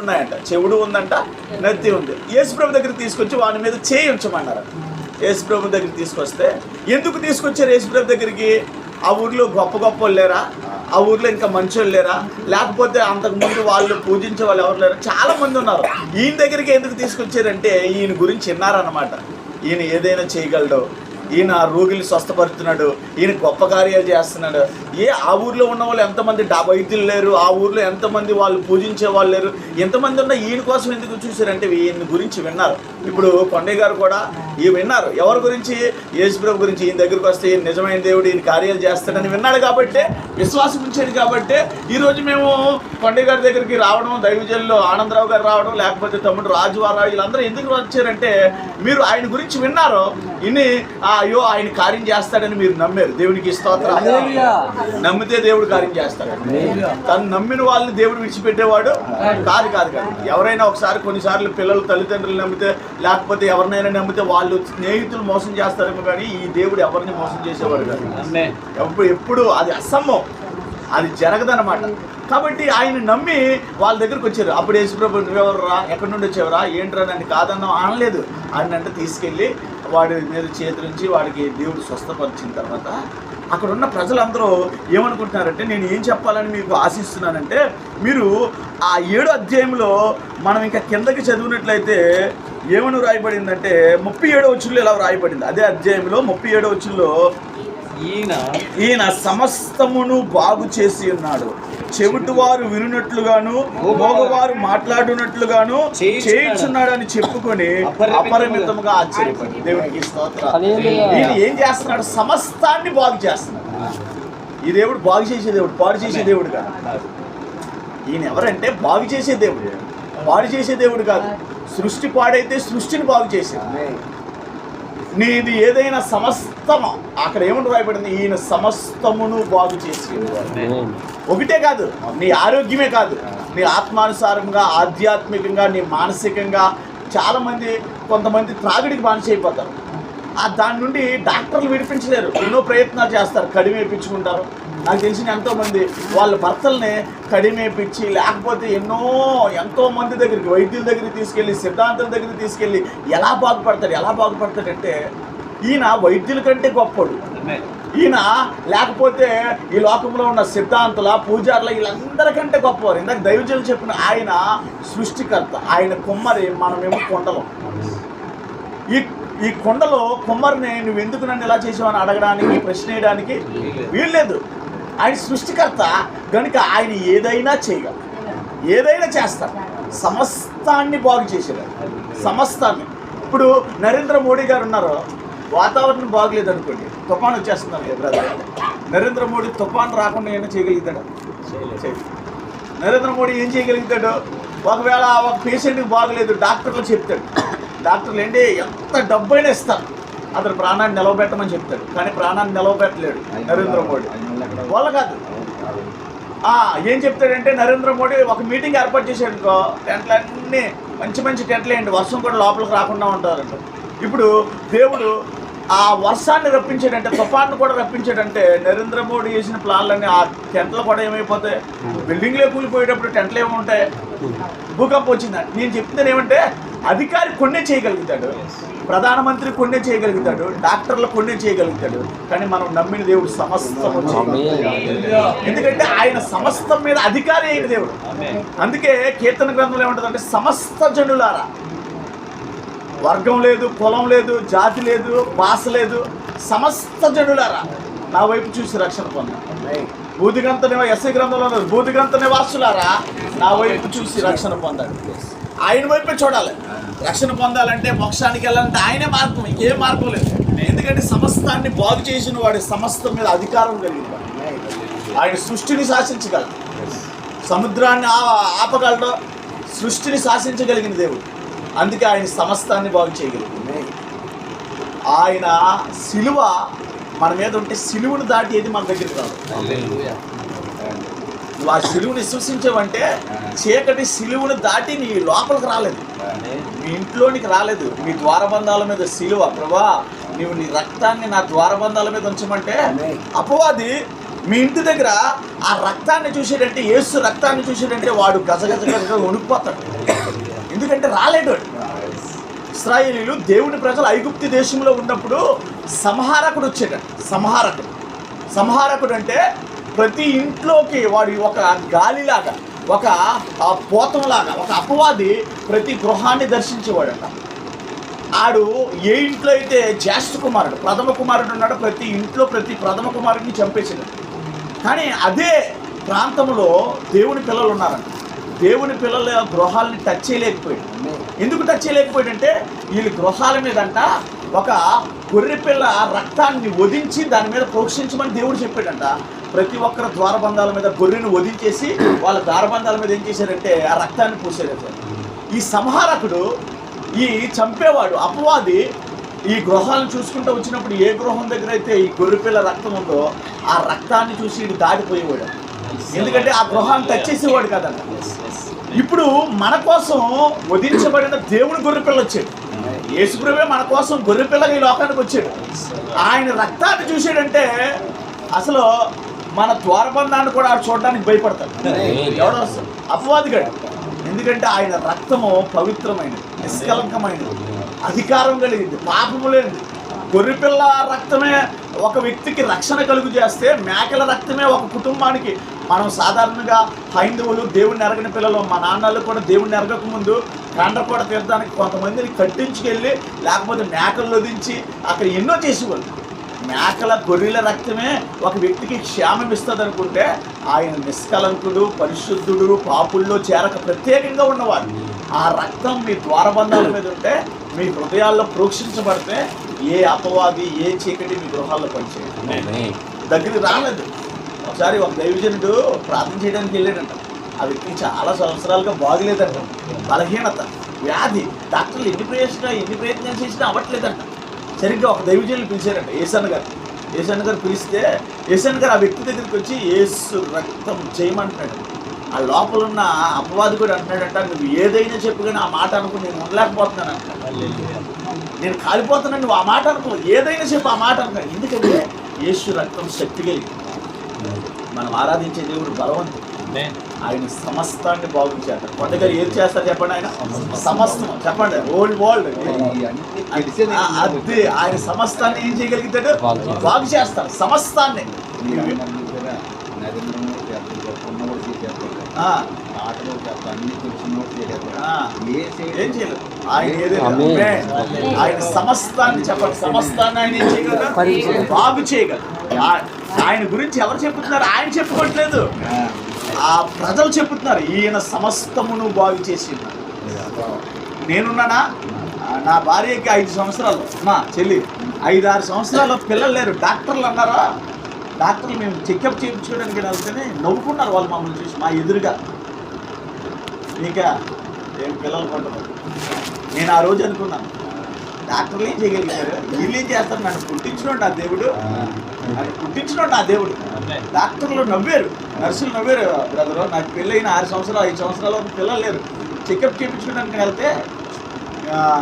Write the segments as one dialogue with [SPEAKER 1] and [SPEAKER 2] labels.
[SPEAKER 1] ఉన్నాయంట, చెవుడు ఉందంట, నెత్తి ఉంది. యేసుప్రభు దగ్గరికి తీసుకొచ్చి వాని మీద చేయి ఉంచమన్నారు. యేసుప్రభు దగ్గరికి తీసుకొస్తే ఎందుకు తీసుకొచ్చారు యేసుప్రభు దగ్గరికి? ఆ ఊర్లో గొప్ప గొప్ప వాళ్ళు లేరా? ఆ ఊర్లో ఇంకా మంచోళ్ళు లేరా? లేకపోతే అంతకుముందు వాళ్ళు పూజించే వాళ్ళు ఎవరు లేరా? చాలా మంది ఉన్నారు. ఈయన దగ్గరికి ఎందుకు తీసుకొచ్చారంటే ఈయన గురించి విన్నారన్నమాట. ఈయన ఏదైనా చేయగలడు, ఈయన రోగుల్ని స్వస్థపరుస్తున్నాడు, ఈయన గొప్ప కార్యాలు చేస్తున్నాడు. ఆ ఊర్లో ఉన్న వాళ్ళు ఎంతమంది వైద్యులు లేరు, ఆ ఊర్లో ఎంతమంది వాళ్ళు పూజించే వాళ్ళు లేరు, ఎంతమంది ఉన్నా ఈయన కోసం ఎందుకు చూశారంటే ఈయన గురించి విన్నారు. ఇప్పుడు కొండయ్య గారు కూడా ఈ విన్నారు. ఎవరి గురించి? యేసుప్రభు గురించి. ఈయన దగ్గరికి వస్తే ఈయన నిజమైన దేవుడు, ఈయన కార్యాలు చేస్తాడని విన్నాడు కాబట్టి, విశ్వాసం ఉంచాడు కాబట్టి ఈరోజు మేము కొండయ్య గారి దగ్గరికి రావడం, దైవజనులు ఆనందరావు గారు రావడం, లేకపోతే తమ్ముడు రాజువారావు, వీళ్ళందరూ ఎందుకు వచ్చారంటే మీరు ఆయన గురించి విన్నారు, ఇన్ని అయ్యో ఆయన కార్యం చేస్తాడని మీరు నమ్మారు. దేవునికి స్తోత్రం. నమ్మితే దేవుడు కార్యం చేస్తాడు. తను నమ్మిన వాళ్ళని దేవుడు విడిచిపెట్టేవాడు కాదు కాదు కాదు. ఎవరైనా ఒకసారి కొన్నిసార్లు పిల్లలు తల్లిదండ్రులు నమ్మితే, లేకపోతే ఎవరినైనా నమ్మితే వాళ్ళు స్నేహితులు మోసం చేస్తారేమో, కానీ ఈ దేవుడు ఎవరిని మోసం చేసేవాడు కాదు. ఎప్పుడు అది అసంభవం, అది జరగదన్నమాట. కాబట్టి ఆయన నమ్మి వాళ్ళ దగ్గరకు వచ్చారు. అప్పుడు యేసుప్రభు నువ్వెవర్రా, ఎక్కడి నుండి వచ్చేవరా, ఏంట్రా నన్ను కాదన్నా అనలేదు. ఆయన అంటే తీసుకెళ్ళి వాడి మీద చేతులుంచి వాడికి దేవుడు స్వస్థపరిచిన తర్వాత అక్కడ ఉన్న ప్రజలందరూ ఏమనుకుంటున్నారంటే, నేను ఏం చెప్పాలని మీకు ఆశిస్తున్నానంటే, మీరు ఆ 7వ అధ్యాయంలో మనం ఇంకా కిందకి చదివినట్లయితే ఏమని రాయబడిందంటే 37వ వచనంలో ఇలా రాయబడింది. అదే అధ్యాయంలో 37వ వచనంలో ఈయన సమస్తమును బాగు చేసి ఉన్నాడు, చెవిటివారు వినున్నట్లుగాను మోగవారు మాట్లాడునట్లుగాను చేయించున్నాడు అని చెప్పుకొని అపరిమితంగా ఆశ్చర్యపడి దేవునికి స్తోత్రం. ఈయన ఏం చేస్తున్నాడు? సమస్తాన్ని బాగు చేస్తున్నాడు. ఈ దేవుడు బాగు చేసే దేవుడు, పాడు చేసే దేవుడు కాదు. ఈయన ఎవరంటే బాగు చేసే దేవుడు, పాడు చేసే దేవుడు కాదు. సృష్టి పాడైతే సృష్టిని బాగు చేసేది. నీది ఏదైనా సమస్తము, అక్కడ ఏముంటూ రాయబడింది? ఈయన సమస్తమును బాగు చేసి. ఒకటే కాదు, నీ ఆరోగ్యమే కాదు, నీ ఆత్మానుసారంగా, ఆధ్యాత్మికంగా, నీ మానసికంగా. చాలామంది కొంతమంది త్రాగుడికి బానిస అయిపోతారు. దాని నుండి డాక్టర్లు విడిపించలేరు, ఎన్నో ప్రయత్నాలు చేస్తారు, కడిమేపించుకుంటారు. నాకు తెలిసిన ఎంతోమంది వాళ్ళ భర్తల్ని కడిమేపించి, లేకపోతే ఎంతో మంది దగ్గరికి, వైద్యుల దగ్గరికి తీసుకెళ్ళి, సిద్ధాంతుల దగ్గరికి తీసుకెళ్ళి ఎలా బాగుపడతాడంటే ఈయన వైద్యుల కంటే గొప్పడు. ఈయన లేకపోతే ఈ లోకంలో ఉన్న సిద్ధాంతుల, పూజారుల, వీళ్ళందరికంటే గొప్పవారు. ఇందాక దైవజనులు చెప్పిన ఆయన సృష్టికర్త, ఆయన కుమ్మరి, మనమేమో కొండలు. ఈ కొండలో కుమ్మరిని నువ్వు ఎందుకు నన్ను ఇలా చేసావని అడగడానికి, ప్రశ్న వేయడానికి వీల్లేదు. ఆయన సృష్టికర్త కనుక ఆయన ఏదైనా చేయగలరు, ఏదైనా చేస్తారు. సమస్తాన్ని బాగు చేసేవారు, సమస్తాన్ని. ఇప్పుడు నరేంద్ర మోడీ గారు ఉన్నారు, వాతావరణం బాగలేదు అనుకోండి, తుఫాను వచ్చేస్తున్నారు బ్రదర్. నరేంద్ర మోడీ తుఫాను రాకుండా ఏమైనా చేయగలుగుతాడు? నరేంద్ర మోడీ ఏం చేయగలుగుతాడు? ఒకవేళ ఒక పేషెంట్కి బాగలేదు, డాక్టర్లు చెప్తాడు. డాక్టర్లు ఏంటి ఎంత డబ్బైనా ఇస్తారు, అతను ప్రాణాన్ని నిలవబెట్టమని చెప్తాడు, కానీ ప్రాణాన్ని నిలవబెట్టలేడు నరేంద్ర మోడీ. వాళ్ళ కాదు. ఏం చెప్తాడంటే నరేంద్ర మోడీ ఒక మీటింగ్ ఏర్పాటు చేశాడు అనుకో, టెంట్లన్నీ మంచి మంచి టెంట్లు వేయండి, వర్షం కూడా లోపలికి రాకుండా ఉంటారంట. ఇప్పుడు దేవుడు ఆ వర్షాన్ని రప్పించాడంటే, తుఫాన్ని కూడా రప్పించాడంటే, నరేంద్ర మోడీ చేసిన ప్లాన్లన్నీ ఆ టెంట్లు కూడా ఏమైపోతాయి? బిల్డింగ్లే కూలిపోయేటప్పుడు టెంట్లు ఏముంటాయి? భూకంపం వచ్చిందండి. నేను చెప్తున్నాను ఏమంటే, అధికారి కొన్నే చేయగలుగుతాడు, ప్రధానమంత్రి కొన్నే చేయగలుగుతాడు, డాక్టర్లు కొన్నే చేయగలుగుతాడు, కానీ మనం నమ్మిన దేవుడు సమస్తము చేయగలుగుతాడు. ఎందుకంటే ఆయన సమస్తం మీద అధికారి అయిన దేవుడు. అందుకే కీర్తన గ్రంథంలో ఏమంటుందంటే, సమస్త జనులారా, వర్గం లేదు, కులం లేదు, జాతి లేదు, భాష లేదు, సమస్త జనులారా నా వైపు చూసి రక్షణ పొందారు. బూదిగంత ఎస్ఐ గ్రంథంలో బూదిగంత నివాసులారా నా వైపు చూసి రక్షణ పొందాడు. ఆయన వైపే చూడాలి. రక్షణ పొందాలంటే, మోక్షానికి వెళ్ళాలంటే ఆయనే మార్గం, ఇంకే మార్గం లేదు. ఎందుకంటే సమస్తాన్ని బాగు చేసిన వాడి సమస్తం మీద అధికారం కలిగింది. ఆయన సృష్టిని శాసించగలడు, సముద్రాన్ని ఆపగలడు, సృష్టిని శాసించగలిగిన దేవుడు. అందుకే ఆయన సమస్తాన్ని బాగు చేయగలిగింది. ఆయన సిలువ మన మీద ఉంటే సిలువను దాటి ఏది మన దగ్గరికి రాదు. నువ్వు ఆ సిలువుని విశ్వసించావంటే చీకటి సిలువును దాటి నీ లోపలికి రాలేదు, మీ ఇంట్లోనికి రాలేదు. మీ ద్వారబంధాల మీద సిలువ, ప్రభా నువ్వు నీ రక్తాన్ని నా ద్వారబంధాల మీద ఉంచమంటే అపవాది మీ ఇంటి దగ్గర ఆ రక్తాన్ని చూసాడంటే, యేసు రక్తాన్ని చూసాడంటే వాడు గజగజ వణికిపోతాడు. ఎందుకంటే రాలేడు. ఇశ్రాయేలీయులు దేవుని ప్రజలు ఐగుప్తు దేశంలో ఉన్నప్పుడు సంహారకుడు వచ్చాడు. సంహారకుడు అంటే ప్రతి ఇంట్లోకి వాడి ఒక గాలిలాగా, ఒక పోతంలాగా, ఒక అపవాది ప్రతి గృహాన్ని దర్శించేవాడంట. ఆడు ఏ ఇంట్లో అయితే జ్యేష్ఠ కుమారుడు, ప్రథమ కుమారుడు ఉన్నాడో ప్రతి ఇంట్లో ప్రతి ప్రథమ కుమారుడిని చంపేసాడు. కానీ అదే ప్రాంతంలో దేవుని పిల్లలు ఉన్నారంట. దేవుని పిల్లల గృహాలని టచ్ చేయలేకపోయాడు. ఎందుకు టచ్ చేయలేకపోయాడంటే వీళ్ళ గృహాల మీదంట ఒక గొర్రెపిల్ల రక్తాన్ని వధించి దాని మీద ప్రోక్షించమని దేవుడు చెప్పాడంట. ప్రతి ఒక్కరి ద్వారబంధాల మీద గొర్రెను వధించేసి వాళ్ళ ద్వారబంధాల మీద ఏం చేశారంటే ఆ రక్తాన్ని పూసారు. ఈ సంహారకుడు, ఈ చంపేవాడు అపవాది ఈ గృహాలను చూసుకుంటూ వచ్చినప్పుడు ఏ గృహం దగ్గర అయితే ఈ గొర్రెపిల్ల రక్తం ఉందో ఆ రక్తాన్ని చూసి ఇది దాటిపోయేవాడు. ఎందుకంటే ఆ గృహాన్ని టచ్ చేసేవాడు కదంట. ఇప్పుడు మన కోసం వధించబడిన దేవుని గొర్రెపిల్ల వచ్చాడు. యేసుప్రభువే మన కోసం గొర్రెపిల్లగా ఈ లోకానికి వచ్చాడు. ఆయన రక్తాన్ని చూసాడంటే అసలు మన ద్వారబంధాన్ని కూడా చూడడానికి భయపడతాడు. ఎవడో అపవాదిగాడు. ఎందుకంటే ఆయన రక్తము పవిత్రమైనది, నిష్కలంకమైనది, అధికారం కలిగింది, పాపము లేనిది. గొర్రెపిల్ల రక్తమే ఒక వ్యక్తికి రక్షణ కలుగు చేస్తే మేకల రక్తమే ఒక కుటుంబానికి. మనం సాధారణంగా హైందవులు దేవుడిని ఎరగని పిల్లలు, మా నాన్నలు కూడా దేవుడిని ఎరగక ముందు కాండ్రకోట తీర్థానికి కొంతమందిని కట్టించుకెళ్ళి లేకపోతే మేకల్లో దించి అక్కడ ఎన్నో చేసేవాళ్ళు. మేకల గొర్రెల రక్తమే ఒక వ్యక్తికి క్షేమం ఇస్తుంది అనుకుంటే ఆయన నిష్కలంకుడు, పరిశుద్ధుడు, పాపుల్లో చేరక ప్రత్యేకంగా ఉన్నవాడు. ఆ రక్తం మీ ద్వారబంధాల మీద ఉంటే, మీ హృదయాల్లో ప్రోక్షించబడితే ఏ అపవాది, ఏ చీకటి మీ గృహాల్లో పనిచేయదు, దగ్గరికి రాలేదు. ఒకసారి ఒక దైవజనుడు ప్రార్థన చేయడానికి వెళ్ళాడంట. ఆ వ్యక్తికి చాలా సంవత్సరాలుగా బాగలేదంట, బలహీనత, వ్యాధి. డాక్టర్లు ఎన్ని ప్రయత్నాలు చేసినా అవ్వట్లేదంట. సరిగ్గా ఒక దైవజనులు పిలిచారంట, ఏసన్న గారు పిలిస్తే ఏసన్న గారు ఆ వ్యక్తి దగ్గరికి వచ్చి యేసు రక్తం చేయమంటున్నాడు. ఆ లోపల ఉన్న అపవాది కూడా అంటున్నాడంట, నువ్వు ఏదైనా చెప్పు కానీ ఆ మాట అనుకో, నేను ఉండలేకపోతున్నాను అంట, నేను కాలిపోతున్నాను, నువ్వు ఆ మాట అనుకో, ఏదైనా చెప్పు ఆ మాట అనుకో. ఎందుకంటే యేసు రక్తం శక్తి కలిగి. మనం ఆరాధించే దేవుడు బలవంతుడు. ఆయన సమస్తాన్ని బాగు చేస్తారు. కొండగారు ఏం చేస్తారు చెప్పండి? ఆయన సమస్తం చెప్పండి, వరల్డ్ అదే ఆయన సమస్తాన్ని ఏం చేయగలుగుతాడు? బాగు చేస్తారు సమస్తాన్ని. ఏం చేయలేదు ఆయన సమస్తాన్ని. చెప్పండి, సమస్తాన్ని ఆయన ఏం చేయగలరు? బాగు చేయగలరు. ఆయన గురించి ఎవరు చెప్పుతున్నారు? ఆయన చెప్పుకోవట్లేదు, ఆ ప్రజలు చెప్పుతున్నారు. ఈయన సమస్తమును బాగు చేసి. నేనున్నానా? నా భార్యకి 5 సంవత్సరాలు, మా చెల్లి 5-6 సంవత్సరాలు పిల్లలు లేరు. డాక్టర్లు అన్నారా, డాక్టర్లు మేము చెకప్ చేయించుకోవడానికి వెళ్తేనే నవ్వుకున్నారు వాళ్ళు మమ్మల్ని చూసి మా ఎదురుగా. ఇంకా ఏం పిల్లలు పడ్డారు. నేను ఆ రోజు అనుకున్నాను, డాక్టర్లు ఏం చేయగలిగారు, వీళ్ళు ఏం చేస్తారు? నన్ను పుట్టించినోడు నా దేవుడు, డాక్టర్లు నవ్వారు, నర్సులు నవ్వారు. బ్రదరు, నాకు పెళ్ళైన 6 సంవత్సరాలు 5 సంవత్సరాలు పిల్లలు లేరు. చెకప్ చేయించుకోవడానికి వెళ్తే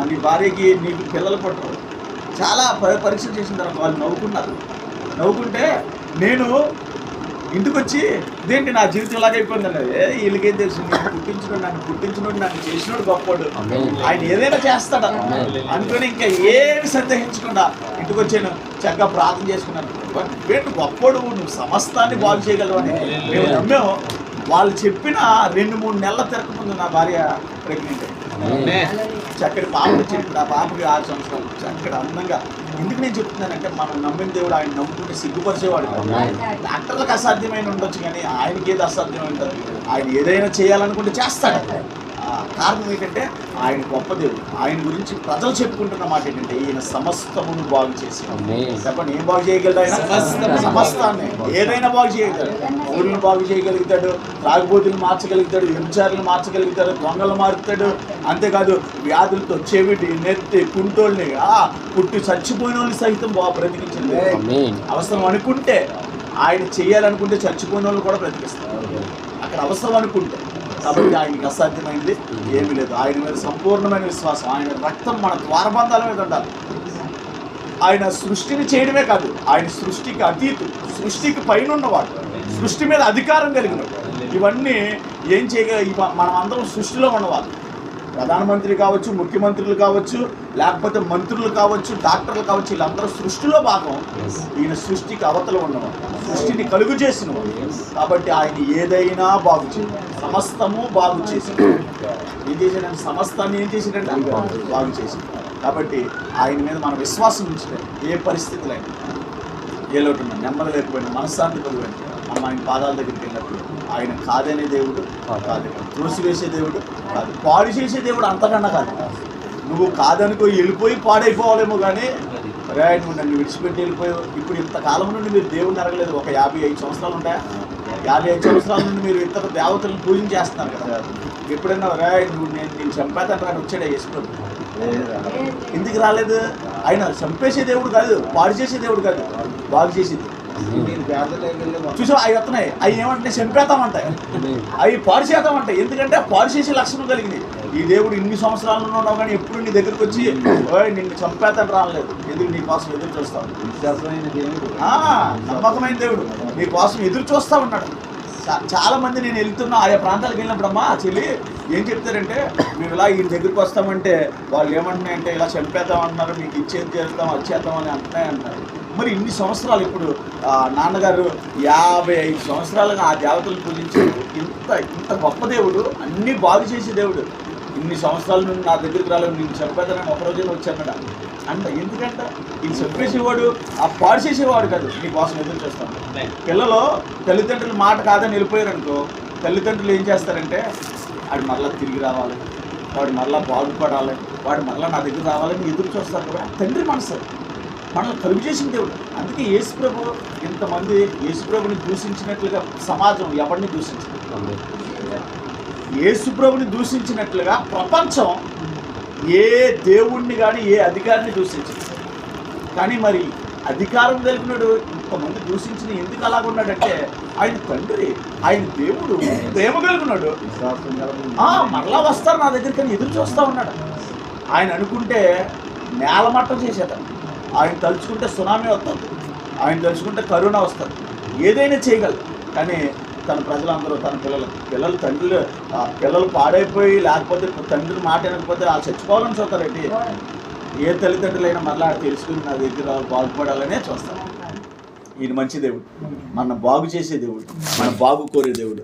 [SPEAKER 1] నీ భార్యకి నీకు పిల్లలు పుట్టరు. చాలా పరీక్షలు చేసిన తర్వాత వాళ్ళు నవ్వుకుంటే నేను ఇంటికి వచ్చి ఇదేంటి నా జీవితం ఇలాగ అయిపోయింది అన్నది. వీళ్ళకేం తెలుసు, నన్ను పుట్టించినోడు నన్ను చేసినోడు గొప్పోడు, ఆయన ఏదైనా చేస్తాడు అనుకుని ఇంకా ఏమి సందేహించకుండా ఇంటికి వచ్చాను. చక్కగా ప్రార్థన చేసుకున్నాను. వేటు గొప్పోడు, నువ్వు సమస్తాన్ని బాగు చేయగలవు అని మేము నమ్మాము. వాళ్ళు చెప్పిన 2-3 నెలల తిరగకముందు నా భార్య ప్రెగ్నెంట్ అయింది. చక్కటి పాప వచ్చింది. నా పాపకి 6 సంవత్సరాలు. చక్కటి అందంగా. ఎందుకు నేను చెప్తున్నానంటే మనం నమ్మిన దేవుడు ఆయన నమ్ముకుంటే సిగ్గుపరిచేవాడు. డాక్టర్లకు అసాధ్యమైన ఉండొచ్చు కానీ ఆయనకి ఏది అసాధ్యమైన ఉంటుంది. ఆయన ఏదైనా చేయాలనుకుంటే చేస్తాడు. కారణం ఏంటంటే ఆయన గొప్ప దేవుడు. ఆయన గురించి ప్రజలు చెప్పుకుంటున్న మాట ఏంటంటే ఈయన సమస్తమును బాగు చేసి. చెప్పండి, ఏం బాగు చేయగలడు? ఆయన సమస్తాన్ని, ఏదైనా బాగు చేయగలడు. ఊళ్ళను బాగు చేయగలుగుతాడు, త్రాగుబోతులు మార్చగలుగుతాడు, వ్యభిచారులు మార్చగలుగుతాడు, దొంగలు మారుతాడు. అంతేకాదు వ్యాధులతో చెవిటి, నెత్తి, కుంటోళ్ళని, పుట్టి చచ్చిపోయిన వాళ్ళని సైతం బ్రతికించింది. అవసరం అనుకుంటే, ఆయన చేయాలనుకుంటే చచ్చిపోయిన వాళ్ళు కూడా బ్రతికిస్తారు అక్కడ అవసరం అనుకుంటే. కాబట్టి ఆయనకి అసాధ్యమైంది ఏమీ లేదు. ఆయన మీద సంపూర్ణమైన విశ్వాసం. ఆయన రక్తం మన ద్వారబంధాల మీద ఉండాలి. ఆయన సృష్టిని చేయడమే కాదు, ఆయన సృష్టికి అతీతు, సృష్టికి పైన ఉన్నవాడు, సృష్టి మీద అధికారం కలిగినవాడు. ఇవన్నీ ఏం మనం అందరం సృష్టిలో ఉన్నవాళ్ళు. ప్రధానమంత్రి కావచ్చు, ముఖ్యమంత్రులు కావచ్చు, లేకపోతే మంత్రులు కావచ్చు, డాక్టర్లు కావచ్చు, వీళ్ళందరూ సృష్టిలో భాగం. ఈయన సృష్టికి అవతల ఉన్నవాడు, సృష్టిని కలుగు చేసినవాడు. కాబట్టి ఆయన ఏదైనా బాగు చేయాలి, సమస్తము బాగు చేసి ఏం చేశాడంటే సమస్తాన్ని ఏం చేసినట్టు బాగు చేసి. కాబట్టి ఆయన మీద మన విశ్వాసం ఉంచితే ఏ పరిస్థితులైనా, ఏ లోటున్నా, నెమ్మది లేకపోయినా, మనశ్శాంతి కలిగిపోయినా మనం ఆయన పాదాల దగ్గరికి వెళ్ళినప్పుడు ఆయన కాదనే దేవుడు కాదు, త్రోసివేసే దేవుడు కాదు, పాడు చేసే దేవుడు అంతకన్నా కాదు. నువ్వు కాదనుకో వెళ్ళిపోయి పాడైపోవాలేమో, కానీ నువ్వు నన్ను విడిచిపెట్టి వెళ్ళిపోయావు. ఇప్పుడు ఇంతకాలం నుండి మీరు దేవుడిని అడగలేదు. ఒక 55 సంవత్సరాలు ఉంటాయా? 55 సంవత్సరాల నుండి మీరు ఇతర దేవతలను పూజించేస్తున్నారు కదా. ఎప్పుడైనా నువ్వు నేను చంపేతాను అని వచ్చాడే యేసుప్రభు? ఎందుకు రాలేదు? ఆయన చంపేసే దేవుడు కాదు, పాడు చేసే దేవుడు కాదు, బాగు చేసేది. చూసావు అవి వస్తున్నాయి, అవి ఏమంటే చంపేతామంటాయి, అవి పాడు చేద్దామంటాయి. ఎందుకంటే పాడు చేసే లక్షణం కలిగింది. ఈ దేవుడు ఇన్ని సంవత్సరాలు ఉన్నావు కానీ ఎప్పుడు నీ దగ్గరకు వచ్చి నిన్ను చంపేతాను రాలేదు. ఎందుకు నీ కోసం ఎదురు చూస్తావు. నమ్మకమైన దేవుడు నీ కోసం ఎదురు చూస్తూ ఉన్నాడు. చాలా మంది నేను వెళ్తున్నా ఆయా ప్రాంతాలకు వెళ్ళినప్పుడమ్మా చెల్లి ఏం చెప్తారంటే, మేము ఇలా ఈయన దగ్గరికి వస్తామంటే వాళ్ళు ఏమంటున్నాయంటే ఇలా చంపేద్దామంటున్నారు, మీకు ఇచ్చేది చేస్తాం అది చేద్దాం అని అంటున్నారు. మరి ఇన్ని సంవత్సరాలు ఇప్పుడు నాన్నగారు 55 సంవత్సరాలుగా ఆ దేవతలు పూజించి ఇంత గొప్ప దేవుడు, అన్నీ బాగు చేసే దేవుడు, ఇన్ని సంవత్సరాల నుండి నా దగ్గరికి రాలేదు, నేను చంపేద్దానని ఒకరోజే వచ్చానడా అంటే. ఎందుకంటే ఈ చంపేసేవాడు ఆ పాడు చేసేవాడు కాదు, నీ కోసం ఎదురు చూస్తాను. పిల్లలు తల్లిదండ్రుల మాట కాదని వెళ్ళిపోయారనుకో, తల్లిదండ్రులు ఏం చేస్తారంటే వాడు మరలా తిరిగి రావాలి, వాడు మరలా బాగుపడాలి, వాడు మరలా నా దగ్గర రావాలని ఎదురు చూస్తారు కదా. తండ్రి మనసు మనల్ని కలుగు చేసిన దేవుడు. అందుకే యేసుప్రభు ఇంతమంది యేసుప్రభుని దూషించినట్లుగా సమాజం ఎవరిని దూషించదు. యేసుప్రభుని దూషించినట్లుగా ప్రపంచం ఏ దేవుణ్ణి కానీ ఏ అధికారిని దూషించదు. కానీ మరి అధికారం కలిగినాడు ఇంతమంది దూషించిన ఎందుకు అలాగున్నాడంటే ఆయన తండ్రి, ఆయన దేవుడు, ప్రేమ కలిగినాడు. మరలా వస్తారు నా దగ్గరికి అని ఎదురు చూస్తూ ఉన్నాడు. ఆయన అనుకుంటే నేలమట్టం చేసేట, ఆయన తలుచుకుంటే సునామీ వస్తుంది, ఆయన తలుచుకుంటే కరోనా వస్తుంది, ఏదైనా చేయగలరు. కానీ తన ప్రజలందరూ తన పిల్లలు పిల్లలు పాడైపోయి లేకపోతే తండ్రి మాట వినకపోతే వాళ్ళు చచ్చిపోవాలని చూస్తారండి. ఏ తల్లిదండ్రులైనా మళ్ళీ తెలుసుకుని నా దగ్గర బాగుపడాలనే చూస్తారు. ఈయన మంచి దేవుడు, మన బాగు చేసే దేవుడు, మన బాగు కోరే దేవుడు.